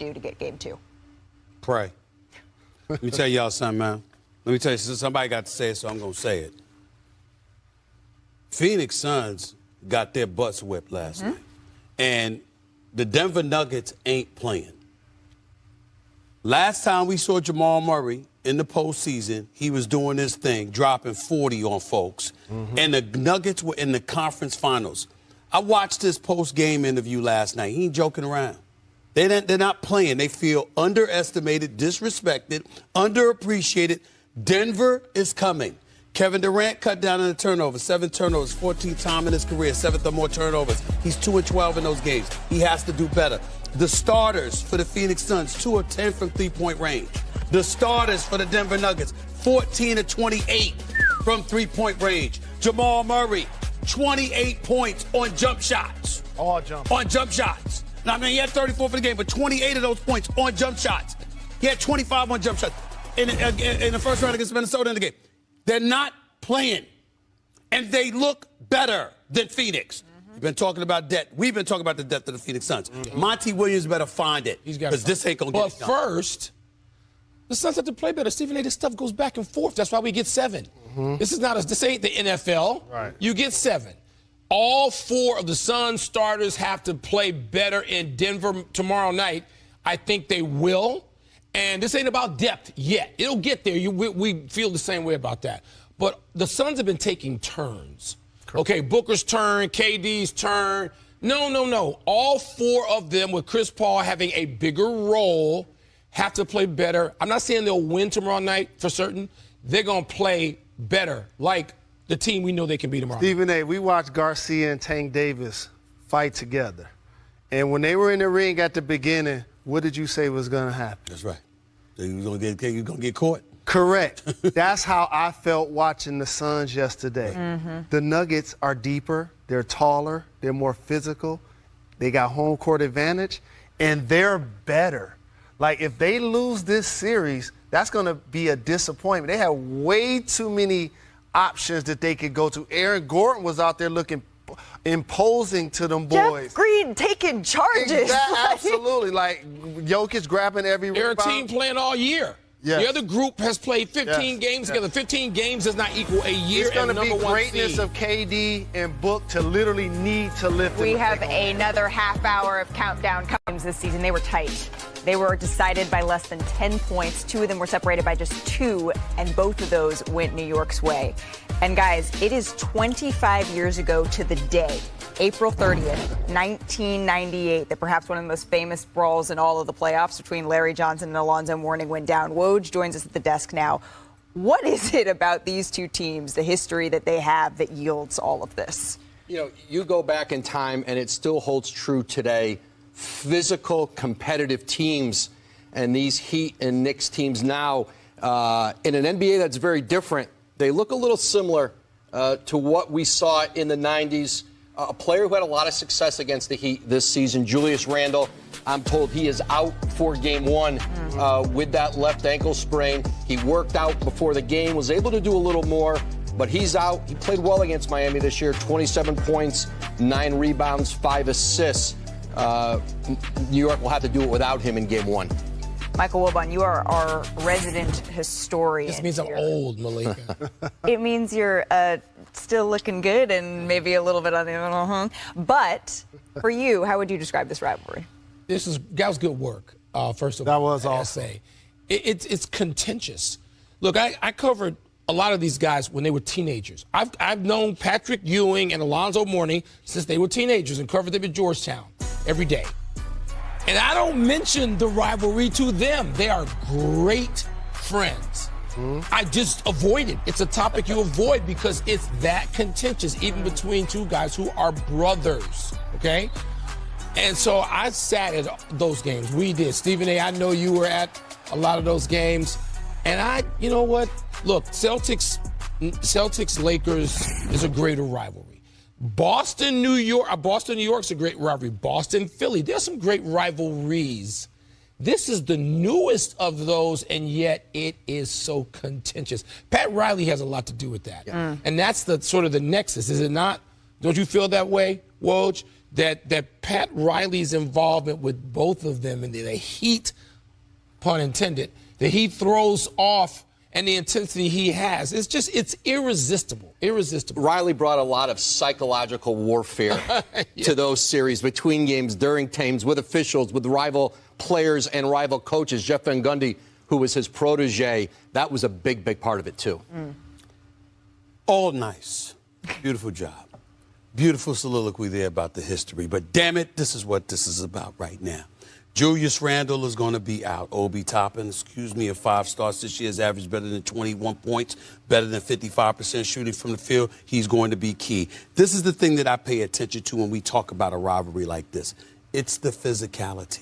do to get game 2? Pray. Let me tell y'all something, man. Let me tell you, somebody got to say it, so I'm going to say it. Phoenix Suns got their butts whipped last night. And the Denver Nuggets ain't playing. Last time we saw Jamal Murray in the postseason, he was doing this thing, dropping 40 on folks. And the Nuggets were in the conference finals. I watched this post-game interview last night. He ain't joking around. They're not playing. They feel underestimated, disrespected, underappreciated. Denver is coming. Kevin Durant cut down on the turnovers, 7 turnovers, 14th time in his career, 7th or more turnovers. He's 2-12 in those games. He has to do better. The starters for the Phoenix Suns, 2 of 10 from three-point range. The starters for the Denver Nuggets, 14 of 28 from three-point range. Jamal Murray, 28 points on jump shots. All jump. On jump shots. Now, I mean, he had 34 for the game, but 28 of those points on jump shots. He had 25 on jump shots in the first round against Minnesota in the game. They're not playing, and they look better than Phoenix. You've been talking about debt. We've been talking about the depth of the Phoenix Suns. Monty Williams better find it, because this ain't going to get it done. But first, the Suns have to play better. Stephen A., this stuff goes back and forth. That's why we get 7. This ain't the NFL. Right. You get 7. All 4 of the Suns starters have to play better in Denver tomorrow night. I think they will. And this ain't about depth yet. It'll get there. We feel the same way about that. But the Suns have been taking turns. Okay, Booker's turn, KD's turn. No. All 4 of them, with Chris Paul having a bigger role, have to play better. I'm not saying they'll win tomorrow night for certain. They're going to play better, like the team we know they can be tomorrow. Stephen A., we watched Garcia and Tank Davis fight together. And when they were in the ring at the beginning, what did you say was going to happen? That's right. You're going to get caught? Correct. That's how I felt watching the Suns yesterday. The Nuggets are deeper. They're taller. They're more physical. They got home court advantage. And they're better. Like, if they lose this series, that's going to be a disappointment. They have way too many options that they could go to. Aaron Gordon was out there looking imposing to them boys. Jeff Green taking charges. Exactly, absolutely. Like, Jokic grabbing every They're rebound. a team playing all year. Yes. The other group has played 15 games together. 15 games does not equal a year It's going and to be number 1 greatness seed. of KD and Book to literally need to lift them. We have another half hour of countdown games this season. They were tight. They were decided by less than 10 points. 2 of them were separated by just 2, and both of those went New York's way. And guys, it is 25 years ago to the day, April 30th, 1998, that perhaps one of the most famous brawls in all of the playoffs between Larry Johnson and Alonzo Mourning went down. Woj joins us at the desk now. What is it about these two teams, the history that they have, that yields all of this? You know, you go back in time, and it still holds true today. Physical, competitive teams, and these Heat and Knicks teams now, in an NBA that's very different, they look a little similar to what we saw in the 90s. A player who had a lot of success against the Heat this season, Julius Randle. I'm told he is out for game 1 with that left ankle sprain. He worked out before the game, was able to do a little more, but he's out. He played well against Miami this year, 27 points, 9 rebounds, 5 assists. New York will have to do it without him in game 1. Michael Wilbon, you are our resident historian. This means I'm old, Malika. It means you're still looking good and maybe a little bit on the But for you, how would you describe this rivalry? That was good work, first of That all. was I gotta awesome. say. It's contentious. Look, I covered a lot of these guys when they were teenagers. I've known Patrick Ewing and Alonzo Mourning since they were teenagers and covered them at Georgetown every day. And I don't mention the rivalry to them. They are great friends. I just avoid it. It's a topic you avoid because it's that contentious, even between two guys who are brothers, okay? And so I sat at those games. We did. Stephen A., I know you were at a lot of those games. And you know what? Look, Celtics-Lakers is a greater rivalry. Boston, New York's a great rivalry. Boston, Philly, there's some great rivalries. This is the newest of those, and yet it is so contentious. Pat Riley has a lot to do with that. And that's the sort of the nexus, is it not? Don't you feel that way, Woj? that Pat Riley's involvement with both of them and the heat, pun intended, that he throws off and the intensity he has, it's irresistible. Riley brought a lot of psychological warfare to those series, between games, during games, with officials, with rival players and rival coaches. Jeff Van Gundy, who was his protege, that was a big, big part of it, too. All nice. Beautiful job. Beautiful soliloquy there about the history. But damn it, this is what this is about right now. Julius Randle is going to be out. Obi Toppin, of 5 starts this year, has averaged better than 21 points, better than 55% shooting from the field. He's going to be key. This is the thing that I pay attention to when we talk about a rivalry like this. It's the physicality.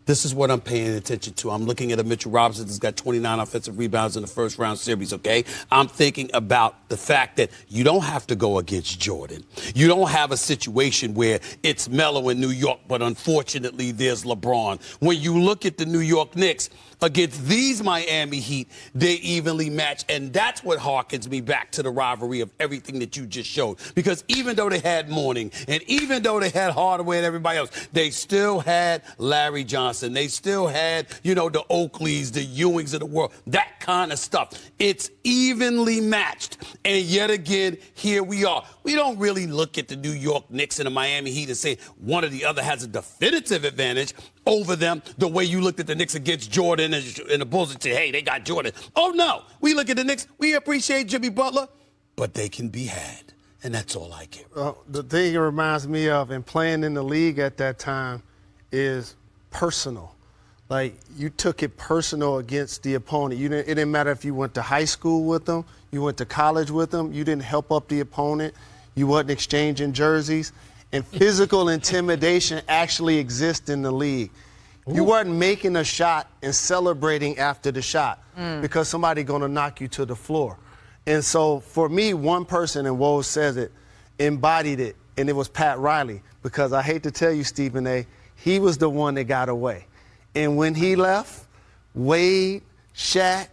This is what I'm paying attention to. I'm looking at a Mitchell Robinson that's got 29 offensive rebounds in the first round series, okay? I'm thinking about the fact that you don't have to go against Jordan. You don't have a situation where it's Melo in New York, but unfortunately there's LeBron. When you look at the New York Knicks against these Miami Heat, they're evenly matched, and that's what harkens me back to the rivalry of everything that you just showed. Because even though they had Mourning, and even though they had Hardaway and everybody else, they still had Larry Johnson. They still had, the Oakleys, the Ewings of the world, that kind of stuff. It's evenly matched. And yet again, here we are. We don't really look at the New York Knicks and the Miami Heat and say one or the other has a definitive advantage over them the way you looked at the Knicks against Jordan and the Bulls and say, hey, they got Jordan. Oh, no. We look at the Knicks. We appreciate Jimmy Butler, but they can be had. And that's all I care about. The thing it reminds me of in playing in the league at that time is personal. Like, you took it personal against the opponent. It didn't matter if you went to high school with them, you went to college with them, you didn't help up the opponent, you wasn't exchanging jerseys. And physical intimidation actually exists in the league. You weren't making a shot and celebrating after the shot because somebody's going to knock you to the floor. And so for me, one person, and Woj says it, embodied it, and it was Pat Riley. Because I hate to tell you, Stephen A., he was the one that got away. And when he left, Wade, Shaq,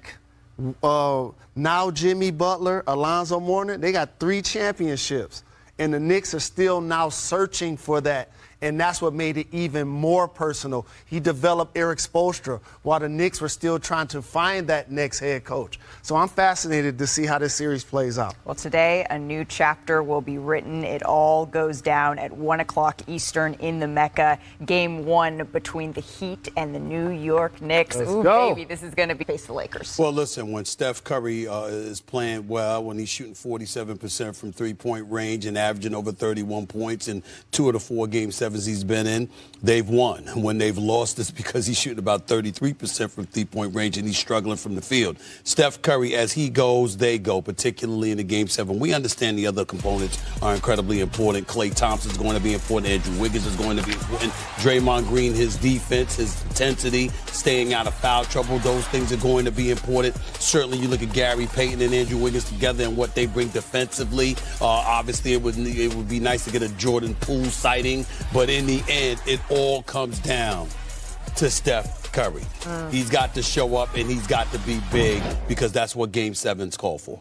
now Jimmy Butler, Alonzo Mourning, they got 3 championships. And the Knicks are still now searching for that. And that's what made it even more personal. He developed Eric Spoelstra while the Knicks were still trying to find that next head coach. So I'm fascinated to see how this series plays out. Well, today a new chapter will be written. It all goes down at 1 o'clock Eastern in the Mecca. Game 1 between the Heat and the New York Knicks. Let's Ooh, go. baby, this is going to be face the Lakers. Well, listen, when Steph Curry is playing well, when he's shooting 47% from three-point range and averaging over 31 points in 2 of the 4 Game 7s he's been in, they've won. When they've lost, it's because he's shooting about 33% from three-point range and he's struggling from the field. Steph Curry, as he goes, they go, particularly in the Game 7. We understand the other components are incredibly important. Klay Thompson's going to be important. Andrew Wiggins is going to be important. Draymond Green, his defense, his intensity, staying out of foul trouble, those things are going to be important. Certainly, you look at Gary Payton and Andrew Wiggins together and what they bring defensively. Obviously, it would be nice to get a Jordan Poole sighting, but in the end, it all comes down to Steph Curry. He's got to show up and he's got to be big because that's what Game 7's called for.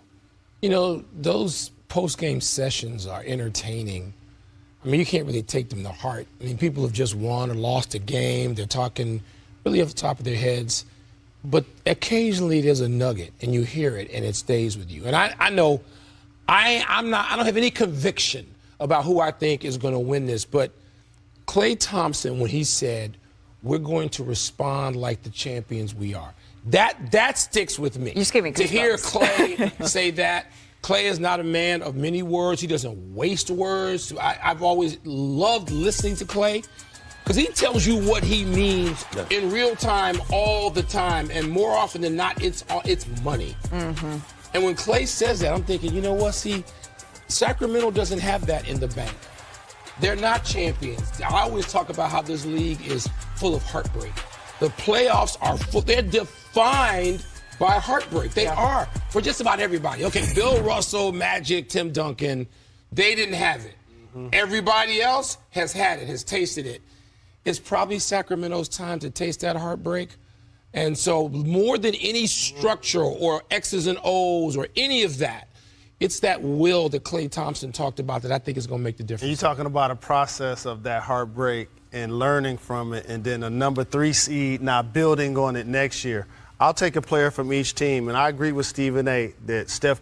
Those post-game sessions are entertaining. I mean, you can't really take them to heart. I mean, people have just won or lost a game. They're talking really off the top of their heads. But occasionally there's a nugget and you hear it and it stays with you. And I know I don't have any conviction about who I think is going to win this, but Klay Thompson, when he said, we're going to respond like the champions we are, that sticks with me. You just gave me to goosebumps. hear Klay say that. Klay is not a man of many words. He doesn't waste words. I've always loved listening to Klay because he tells you what he means in real time all the time. And more often than not, it's money. Mm-hmm. And when Klay says that, I'm thinking, you know what? See, Sacramento doesn't have that in the bank. They're not champions. I always talk about how this league is full of heartbreak. The playoffs are full. They're defined by heartbreak. They are for just about everybody. Okay, Bill Russell, Magic, Tim Duncan, they didn't have it. Mm-hmm. Everybody else has had it, has tasted it. It's probably Sacramento's time to taste that heartbreak. And so more than any structure or X's and O's or any of that, It's that will that Klay Thompson talked about that I think is going to make the difference. And you're talking about a process of that heartbreak and learning from it, and then a number 3 seed now building on it next year. I'll take a player from each team, and I agree with Stephen A. that Steph